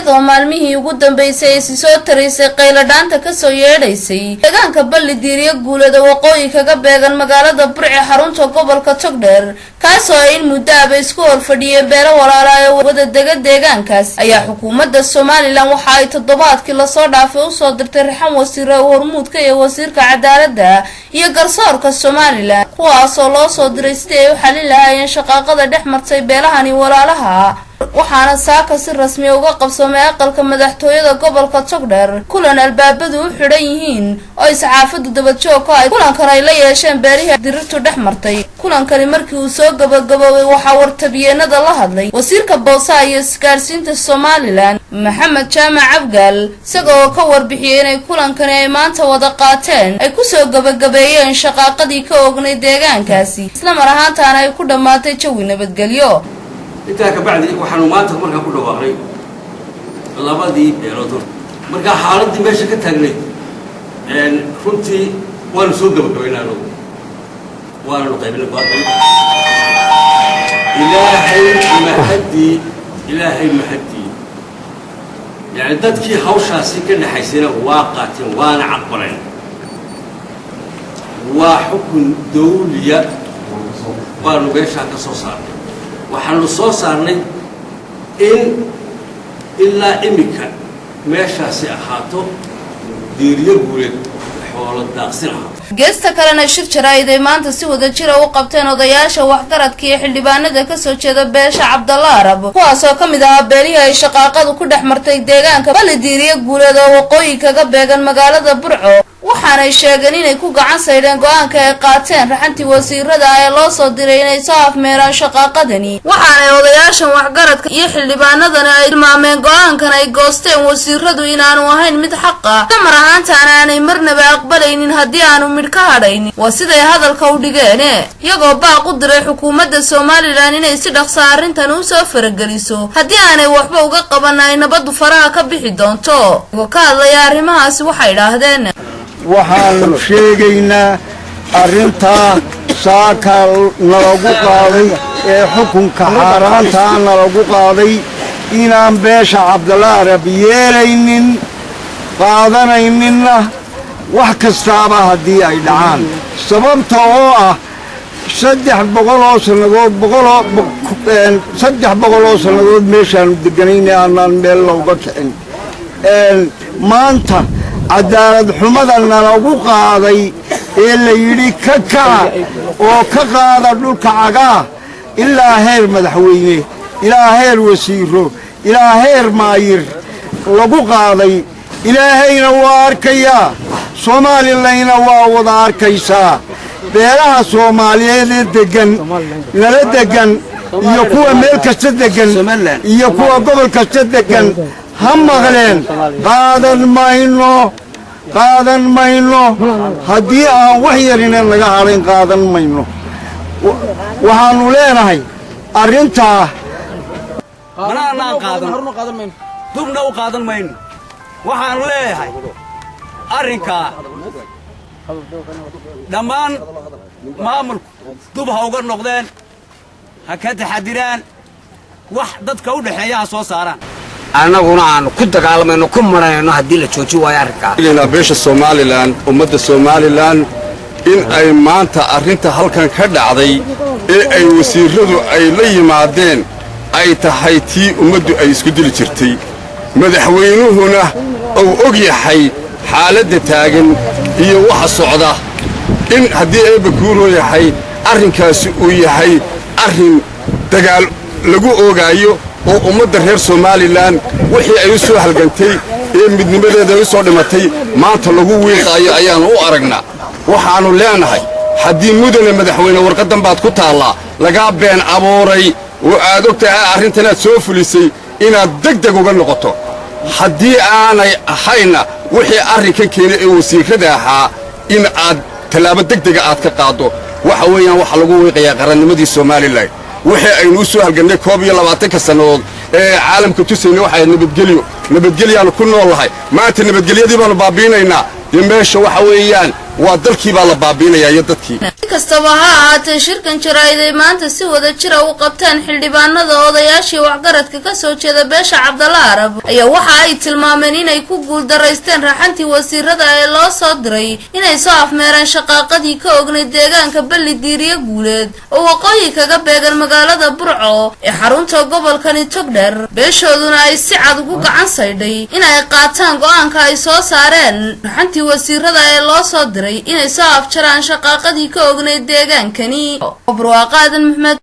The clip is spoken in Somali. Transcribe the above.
iyadoo maalmihii ugu dambeysay ay soo tareysay qayladhaanta ka soo yeedhaysay deegaanka Ballidiiriye Guuleed waqooyi kaga beegan magaalada Burco xarunta gobolka Togdheer kaasoo ay muddo isku horfadhiyeen beelo walaalaha wada deegaankaas ayaa xukuumadda Soomaaliland waxa ay toddobaadkii la soo dhaafay u soo dirtay raxan wasiir hormuudka iyo wasiirka cadaaladda iyo garsoorka Soomaaliland kuwaasoo loo soo diray sidii ay u xalin lahaayeen shaqaaqada dhex martay beelahani walaalaha waxaana saaka si rasmi uga qabsoomay aqalka madaxtooyada gobolka Togdheer kulan albaabadu u xidhan yihiin oo saxaafadu dabadjoog ka ay kulankan ay la yeesheen beelihii dirirtu dhex martay kulankani markii uu soo gabagaboway waxa wartabiyeenada la hadlay wasiirka boosaha iyo isgaarsiinta Soomaaliland Maxamed Jaamac Abgaal isagoo ka warbixiyay inay kulankani ay maanta wada qaateen ay ku soo gabagabeeyeen shaqaaqadii ka ognay deegaankaasi isla mar ahaantaana ay ku dhamaatay jawi nabadgelyo inta ka bacdi waxaanu maanta markaa ku dhawaaqay labadii beelood marka xaaladii meesha ka taagnay runtii waanu soo gabagabaynaa waanu qaybinay baaqay ilaahay mahadi يعني dadkii hawshaasi ka dhaxaysana waa qaateen waana aqbaleen waa xukun dawliya waanu meesha ka soo saarnay waxaanu soo saarnay in ilaa imika meeshaasi ahaato diiriye guuleed xoolo daaqsin ah geesta kalena shir jaraa'id ay maanta si wada jir u qabteen odayaasha waxgaradka iyo xildhibaanada ka soo jeeda beesha Cabdalla Arab kuwaasoo kamid ah beelihii ay shaqaaqadu ku dhex martay deegaanka Ballidiiriye Guuleed oo waqooyi kaga beegan magaalada Burco waxaanay sheegeen inay ku gacan saydeen go'aanka ay qaateen raxantii wasiirada ee loo soo diray inay soo afmeeraan shaqaaqadani waxaanay odayaashan waxgaradka iyo xildhibaanadana ay tilmaameen go'aankan ay goosteen wasiiradu inaanu ahayn mid xaq ah mar ahaantaana aanay marnaba aqbalaynin haddii aanu mid ka hadhaynin waa siday hadalka u dhigeen iyagoo baaq u diray xukuumadda Soomaaliland inay si dhaqso arrintan u soo farageliso haddii aanay waxba uga qabanay nabadu faraha ka bixi doonto oo ka hadlaya arrimahaasi waxay yiraahdeen waxaan sheegaynaa arrinta saaka nalagu qaaday ee xukunka xaaraanta nalagu qaaday inaan beesha Cabdalla Arab yeelaynin qaadanayninna wax kastaaba haddii ay dhacaan sababta oo ah 300 sanadood meeshaan deganayna aanan meel looga kicin maanta cadaalad xumada nalagu qaaday ee la yiri ka kaca oo ka qaada dhulka cagaa ilaa heer madaxweyne ilaa heer wasiiro ilaa heer maayir lagu qaaday ilaahayna waa arkaya Soomaaliland waa wada arkaysaa beelaha Soomaaliyeed degan nala degan iyo kuwa meel kasta degan iyo kuwa gobol kasta degan هم مغلين قادن ماينو هدي وحيرين لغا هارين قادن ماينو waxaanu leenahay arinta manana qaadan mayno dubna u qaadan mayno waxaanu leeyahay arinka dhamaan maamulku dub ha uga noqdeen ha ka taxadiraan wax dadka u dhaxeeya soo saaraan anaguna aan ku dagaalameyno ku marayno hadii la jooji waayo arrinka ilaa beesha Soomaaliland ummadda Soomaaliland in ay maanta arrinta halkan ka dhacday ee ay wasiiradu ay la yimaadeen ay tahay tii ummaddu ay isku dili jirtay madaxweynuhuna uu og yahay xaaladda taagan iyo waxa socda in hadii ay bakuuro yahay arrinkaasi uu yahay arrin dagaal lagu ogaayo oo ummadda reer Soomaaliland wixii ay soo halgantay ee midnimadeeda ay soo dhimatay maanta lagu wiiqayo ayaan u aragnaa waxaanu leenahay hadii mudane madaxweyne warqadan baad ku taala laga been abuuray oo aad ogtahay arrintan soo fulisay inaad degdeg uga noqoto hadii aanay ahayna wixii arrinkan keenay ee wasiirada ahaa in aad talaabo degdeg aad ka qaado waxa weeyaan waxa lagu wiiqayaa qarannimadii Soomaaliland wixii aynu soo halganay 22 sanadood ee caalamka tusayna waxa nabadgelyo ku noolahay maanta nabadgelyadii baanu baabiinaynaa meesha waxa weeyaan waa dalkii baa la baabiinayaa iyo dadkii kastaba ha ahaatee shirkan jaraa'id ay maanta si wada jira u qabtaan xildhibaanada odayaashii waxgaradka ka soo jeeda beesha Cabdalla Arab ayaa waxa ay tilmaameen inay ku guuldareysteen raxantii wasiirada ee loo soo diray inay soo afmeeraan shaqaaqadii ka ognayd deegaanka Balli Diiriye Guuleed oo waqooyi kaga beegan magaalada Burco ee xarunta gobolkani Togdheer beeshooduna ay si cad ugu gacan saydhay inay qaataan go'aanka ay soo saareen raxantii wasiirada ee loo soo diray inay soo afjaraan shaqaaqadii ka ognayd deegaankani. Barwaaqo Aadan Maxmed